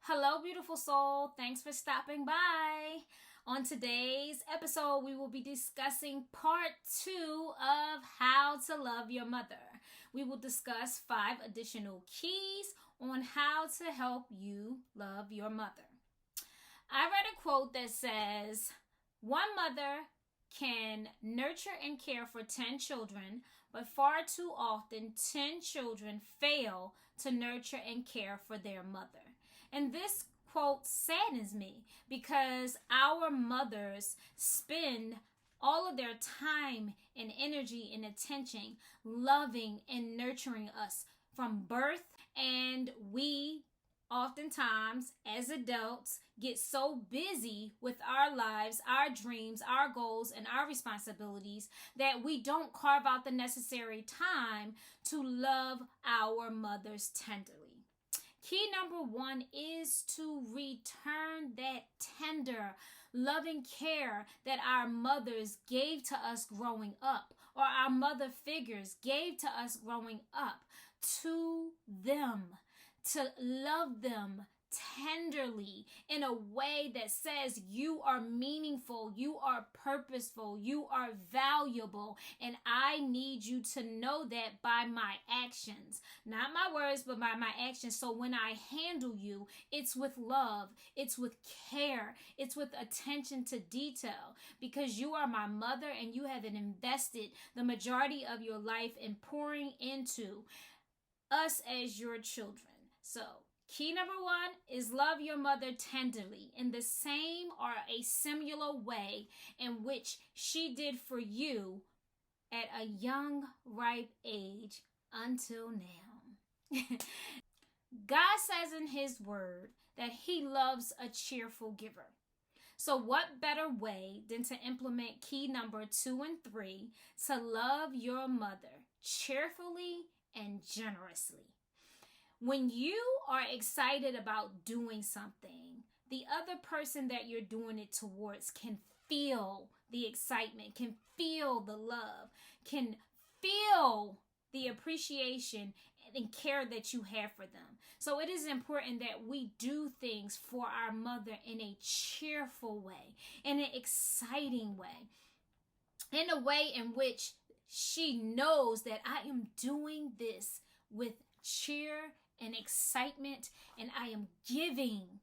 Hello, beautiful soul. Thanks for stopping by. On today's episode, we will be discussing part two of How to Love Your Mother. We will discuss 5 additional keys on how to help you love your mother. I read a quote that says, "One mother can nurture and care for 10 children, but far too often 10 children fail to nurture and care for their mother." And this quote saddens me because our mothers spend all of their time and energy and attention loving and nurturing us from birth, and we oftentimes as adults get so busy with our lives, our dreams, our goals, and our responsibilities that we don't carve out the necessary time to love our mothers tenderly. Key number 1 is to return that tender, loving care that our mothers gave to us growing up, or our mother figures gave to us growing up, to them, to love them tenderly in a way that says you are meaningful, you are purposeful, you are valuable, and I need you to know that by my actions, not my words, but by my actions. So when I handle you, it's with love, it's with care, it's with attention to detail, because you are my mother and you have invested the majority of your life in pouring into us as your children. So key number 1 is love your mother tenderly in the same or a similar way in which she did for you at a young, ripe age until now. God says in His Word that He loves a cheerful giver. So what better way than to implement key number 2 and 3 to love your mother cheerfully and generously? When you are excited about doing something, the other person that you're doing it towards can feel the excitement, can feel the love, can feel the appreciation and care that you have for them. So it is important that we do things for our mother in a cheerful way, in an exciting way, in a way in which she knows that I am doing this with cheer and excitement, and I am giving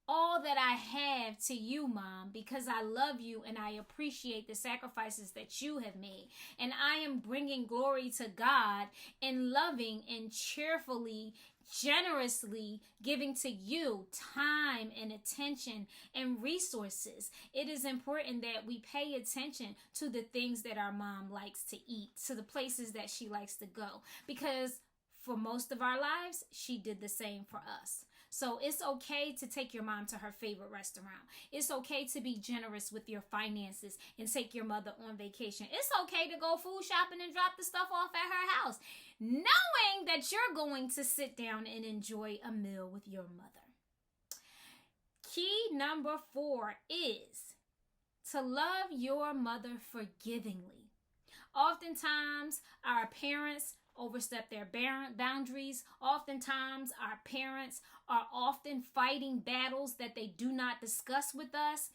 all that I have to you, Mom, because I love you and I appreciate the sacrifices that you have made. And I am bringing glory to God and loving and cheerfully, generously giving to you time and attention and resources. It is important that we pay attention to the things that our mom likes to eat, to the places that she likes to go, because for most of our lives, she did the same for us. So it's okay to take your mom to her favorite restaurant. It's okay to be generous with your finances and take your mother on vacation. It's okay to go food shopping and drop the stuff off at her house, knowing that you're going to sit down and enjoy a meal with your mother. Key number 4 is to love your mother forgivingly. Oftentimes, our parents overstep their boundaries. Oftentimes, our parents are often fighting battles that they do not discuss with us.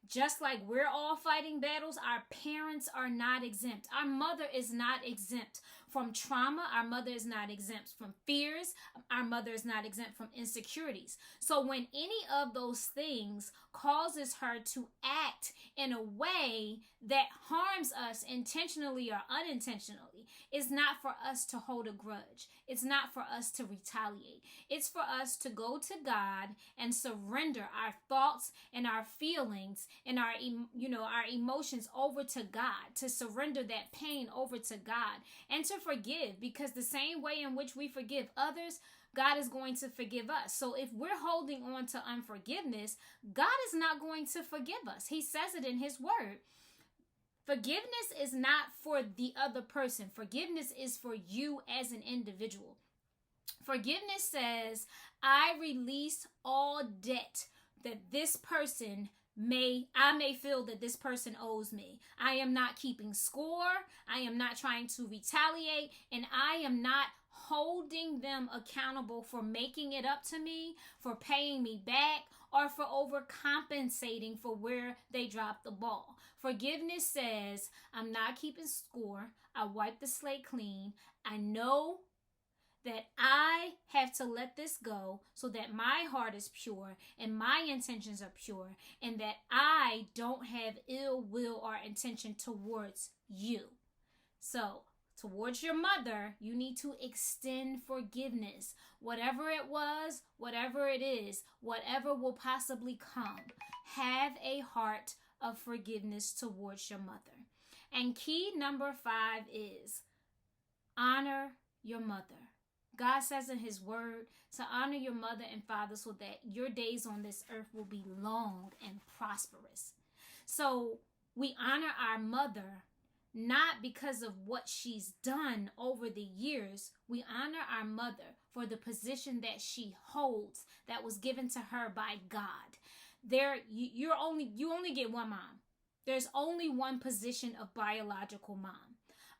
Just like we're all fighting battles, our parents are not exempt. Our mother is not exempt from trauma. Our mother is not exempt from fears. Our mother is not exempt from insecurities. So when any of those things causes her to act in a way that harms us intentionally or unintentionally, it's not for us to hold a grudge. It's not for us to retaliate. It's for us to go to God and surrender our thoughts and our feelings and our emotions over to God, to surrender that pain over to God and to forgive, because the same way in which we forgive others, God is going to forgive us. So if we're holding on to unforgiveness, God is not going to forgive us. He says it in His Word. Forgiveness is not for the other person. Forgiveness is for you as an individual. Forgiveness says, I release all debt that this person I may feel that this person owes me. I am not keeping score. I am not trying to retaliate, and I am not holding them accountable for making it up to me, for paying me back, or for overcompensating for where they dropped the ball. Forgiveness says, I'm not keeping score. I wipe the slate clean. I know that I have to let this go so that my heart is pure and my intentions are pure, and that I don't have ill will or intention towards you. So, towards your mother, you need to extend forgiveness. Whatever it was, whatever it is, whatever will possibly come, have a heart of forgiveness towards your mother. And key number 5 is honor your mother. God says in his word to honor your mother and father so that your days on this earth will be long and prosperous. So we honor our mother not because of what she's done over the years. We honor our mother for the position that she holds that was given to her by God. You only get one mom. There's only one position of biological mom.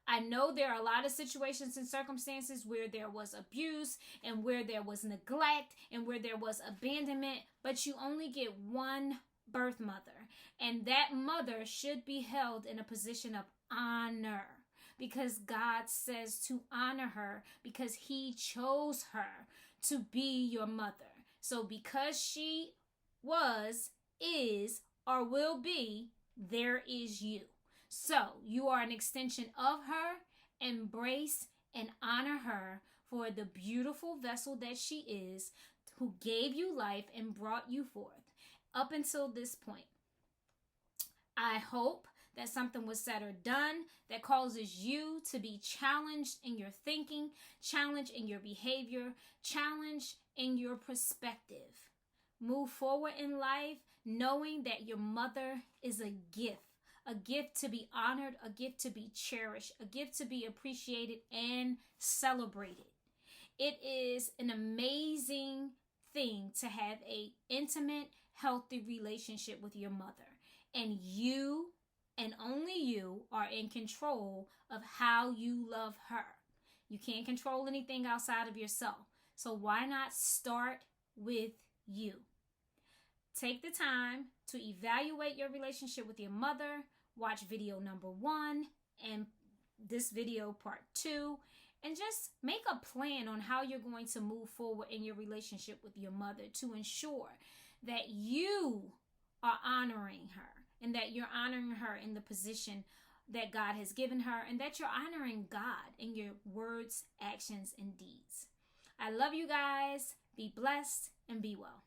I know there are a lot of situations and circumstances where there was abuse and where there was neglect and where there was abandonment, but you only get one birth mother. And that mother should be held in a position of honor because God says to honor her because he chose her to be your mother. So because she was, is, or will be, there is you. So you are an extension of her. Embrace and honor her for the beautiful vessel that she is, who gave you life and brought you forth up until this point. I hope that something was said or done that causes you to be challenged in your thinking, challenged in your behavior, challenged in your perspective. Move forward in life knowing that your mother is a gift to be honored, a gift to be cherished, a gift to be appreciated and celebrated. It is an amazing thing to have an intimate, healthy relationship with your mother. And you, and only you, are in control of how you love her. You can't control anything outside of yourself. So why not start with you? Take the time to evaluate your relationship with your mother. Watch video number 1 and this video part 2, and just make a plan on how you're going to move forward in your relationship with your mother to ensure that you are honoring her and that you're honoring her in the position that God has given her, and that you're honoring God in your words, actions, and deeds. I love you guys. Be blessed and be well.